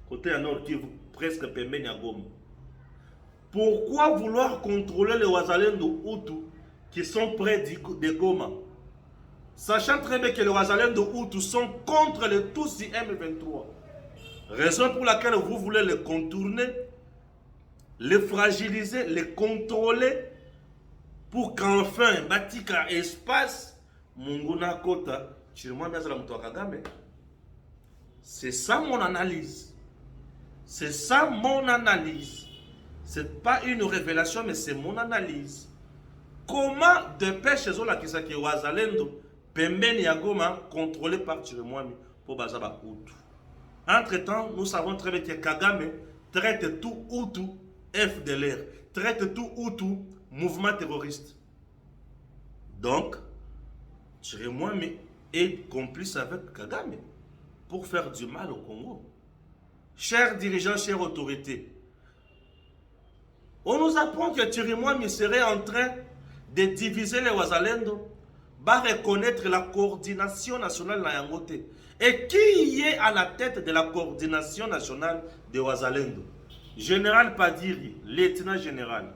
Speaker 3: Côté à Nord Kivu, presque Pembe Goma. Pourquoi vouloir contrôler les Ouazalendo Hutu qui sont près de Goma? Sachant très bien que les Ouazalendo Hutu sont contre les Tutsi M23. Raison pour laquelle vous voulez les contourner, les fragiliser, les contrôler pour qu'enfin, Batika espace, Munguna Kota, c'est ça mon analyse. C'est ça mon analyse. C'est pas une révélation, mais c'est mon analyse. Comment de pêche zola kisaki Ouazalendo, Pembeni Yagoma, contrôlé par Chirimwami pour Bazaba Hutu. Entre-temps, nous savons très bien que Kagame traite tout Hutu FDLR, traite tout Hutu mouvement terroriste. Donc, Chirimwami est complice avec Kagame pour faire du mal au Congo. Chers dirigeants, chères autorités, on nous apprend que Chirimwami serait en train de diviser les Ouazalendo, va reconnaître la coordination nationale na Yangote. Et qui est à la tête de la coordination nationale de Ouazalendo? Général Padiri, lieutenant général.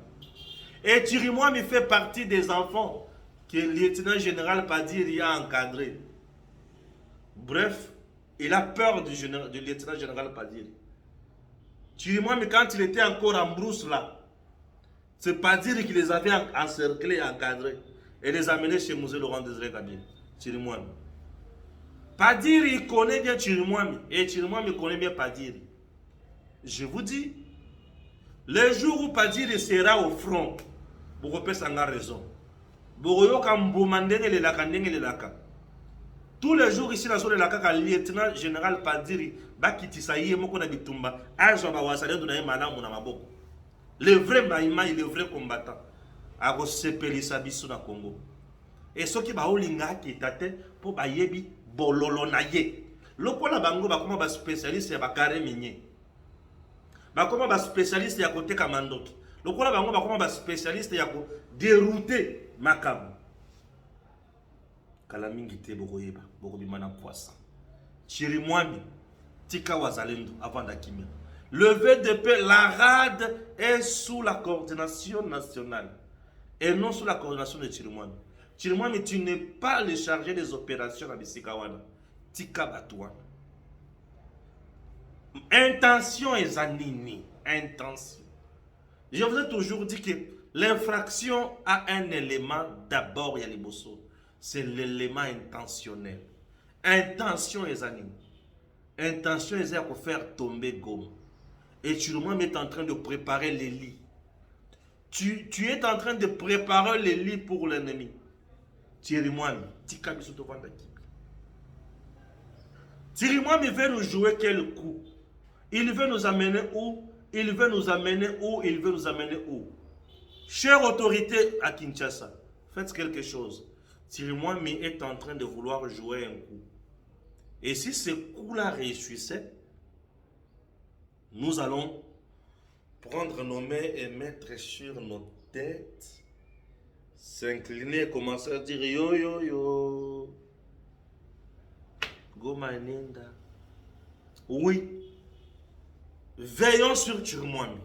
Speaker 3: Et Chirimwami fait partie des enfants que le lieutenant général Padiri a encadré. Bref, il a peur du lieutenant général Padiri. Chirimwami, quand il était encore en brousse là, c'est Padiri qui les avait encerclés, encadrés et les amenés chez Mosée Laurent Désiré Kabila. Chirimwami. Padiri il connaît bien Chirimwami et Chirimwami connaît bien Padiri. Je vous dis, le jour où Padiri sera au front, vous pouvez avoir raison. Tous les jours ici, dans le Laka, le lieutenant général Padiri, le vrai Maïma, le vrai combattant, a repéré sa biso na Congo. Et ce qui va au linga qui est até pour bayebi bololonaye. Le quoi la bango ba comment ba spécialiste ya ba carré minier. Ba comment ba spécialiste ya côté kamandoki. Le quoi la bango ba comment ba spécialiste ya ko dérouter makabu. Kalamingi te bokoyeba, bokobimana poisson. Chirimwami tika Ouazalendo avant d'Akimia. Le VDP, la RAD est sous la coordination nationale et non sous la coordination de Chirimwami. Chirimwami, tu n'es pas le chargé des opérations à Bissikawana. Tika Batouana. Intention est zanini. Intention. Je vous ai toujours dit que l'infraction a un élément, d'abord, il y a les bossos. C'est l'élément intentionnel. Intention est zanini. Intention est pour faire tomber Goma. Et Chirimwami est en train de préparer les lits. Tu es en train de préparer les lits pour l'ennemi. Chirimwami, Chirimwami veut nous jouer quel coup? Il veut nous amener où? Il veut nous amener où? Il veut nous amener où? Chère autorité à Kinshasa, faites quelque chose. Tirimwami est en train de vouloir jouer un coup. Et si ce coup-là réussissait, nous allons prendre nos mains et mettre sur nos têtes, s'incliner et commencer à dire yo yo yo, Goma Nenda. Oui, veillons sur Tirimwami.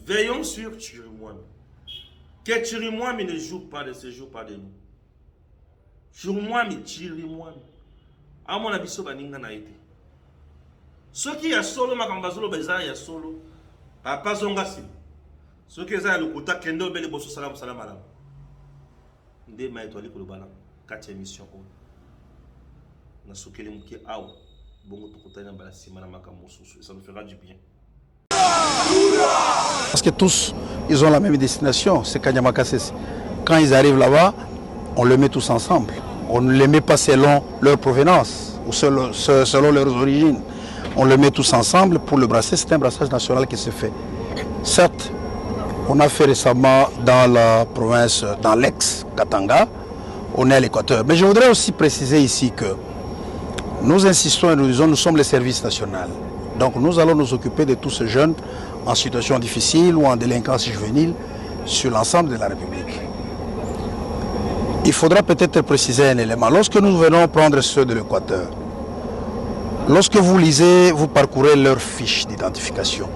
Speaker 3: Veillons sur Tirimwami. Que Tirimwami ne joue pas de ce jour, pas de nous. Tirimwami. À mon avis, ça n'a été. Ce qui est solo, ma cambazolo, il y a solo. Papa Zongasi. Ce qui est le kota kendo bele bosso salam salam alam. Nde ma étoile pour le balan. 4e émission. Na sokele muki awa. Bongo to kota na bala simana makamoso. Ça nous fera du bien.
Speaker 5: Parce que tous, ils ont la même destination, c'est Kanyamakasese. Quand ils arrivent là-bas, on les met tous ensemble. On ne les met pas selon leur provenance ou selon leurs origines. On les met tous ensemble pour le brasser. C'est un brassage national qui se fait. Certes, on a fait récemment dans la province, dans l'ex-Katanga, on est à l'Équateur. Mais je voudrais aussi préciser ici que nous insistons et nous disons nous sommes les services nationaux. Donc nous allons nous occuper de tous ces jeunes en situation difficile ou en délinquance juvénile sur l'ensemble de la République. Il faudra peut-être préciser un élément. Lorsque nous venons prendre ceux de l'Équateur, lorsque vous lisez, vous parcourez leurs fiches d'identification,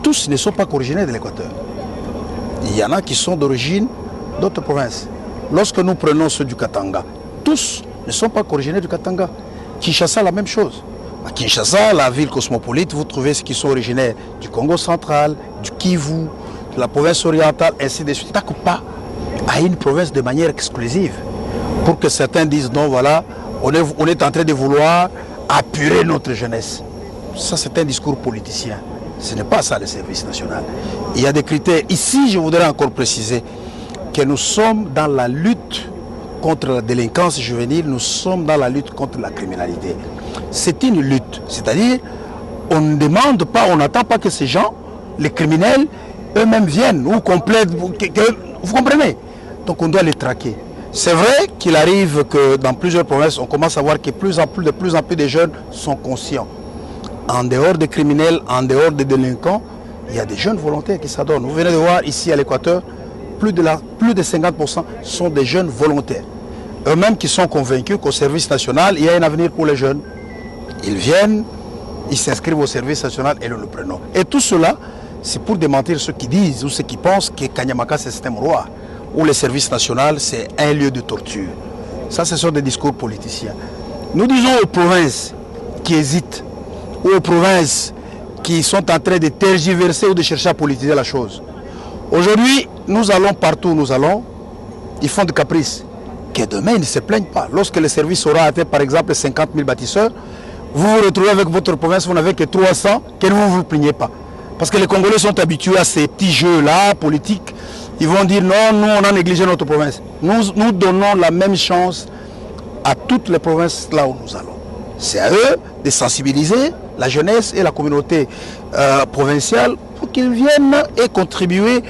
Speaker 5: tous ne sont pas originaires de l'Équateur. Il y en a qui sont d'origine d'autres provinces. Lorsque nous prenons ceux du Katanga, tous ne sont pas originaires du Katanga. Kinshasa, la même chose. À Kinshasa, la ville cosmopolite, vous trouvez ceux qui sont originaires du Congo central, du Kivu, de la province orientale, ainsi de suite. Pas à une province de manière exclusive. Pour que certains disent non, voilà, on est en train de vouloir apurer notre jeunesse. Ça, c'est un discours politicien. Ce n'est pas ça le service national. Il y a des critères. Ici, je voudrais encore préciser que nous sommes dans la lutte contre la délinquance juvénile, nous sommes dans la lutte contre la criminalité. C'est une lutte. C'est-à-dire, on ne demande pas, on n'attend pas que ces gens, les criminels, eux-mêmes viennent ou complètent. Vous comprenez? Donc on doit les traquer. C'est vrai qu'il arrive que dans plusieurs provinces, on commence à voir que de plus en plus de jeunes sont conscients. En dehors des criminels, en dehors des délinquants, il y a des jeunes volontaires qui s'adonnent. Vous venez de voir ici à l'Équateur, plus de 50% sont des jeunes volontaires. Eux-mêmes qui sont convaincus qu'au service national, il y a un avenir pour les jeunes. Ils viennent, ils s'inscrivent au service national et nous le prenons. Et tout cela, c'est pour démentir ceux qui disent ou ceux qui pensent que Kanyamaka c'est un roi, ou le service national c'est un lieu de torture. Ça, ce sont des discours politiciens. Nous disons aux provinces qui hésitent, ou aux provinces qui sont en train de tergiverser ou de chercher à politiser la chose. Aujourd'hui, nous allons partout où nous allons, ils font des caprices. Que demain, ils ne se plaignent pas. Lorsque le service aura atteint par exemple 50 000 bâtisseurs, vous vous retrouvez avec votre province, vous n'avez que 300, que vous ne vous plaignez pas. Parce que les Congolais sont habitués à ces petits jeux-là, politiques. Ils vont dire non, nous on a négligé notre province. Nous donnons la même chance à toutes les provinces là où nous allons. C'est à eux de sensibiliser la jeunesse et la communauté provinciale pour qu'ils viennent et contribuer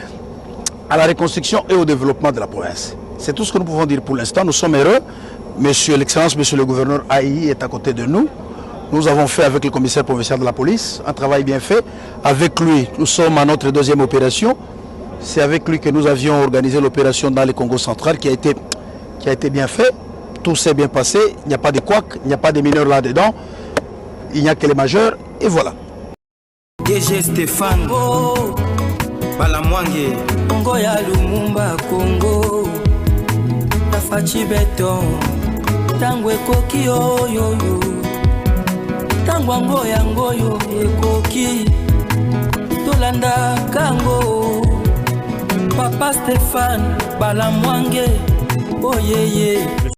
Speaker 5: à la reconstruction et au développement de la province. C'est tout ce que nous pouvons dire pour l'instant. Nous sommes heureux. L'excellence, monsieur le gouverneur Aïe est à côté de nous. Nous avons fait avec le commissaire provincial de la police un travail bien fait. Avec lui, nous sommes à notre deuxième opération. C'est avec lui que nous avions organisé l'opération dans le Congo central qui a été bien fait. Tout s'est bien passé. Il n'y a pas de couacs, il n'y a pas de mineurs là-dedans. Il n'y a que les majeurs. Et voilà.
Speaker 2: DG Stéphane Balamwange Congo ya Lumumba Congo Tafachi Beton Tangwe Koki yo Tangwa ngoyo Koki Tolanda Kango Papa Stéphane Balamwange Oh yeah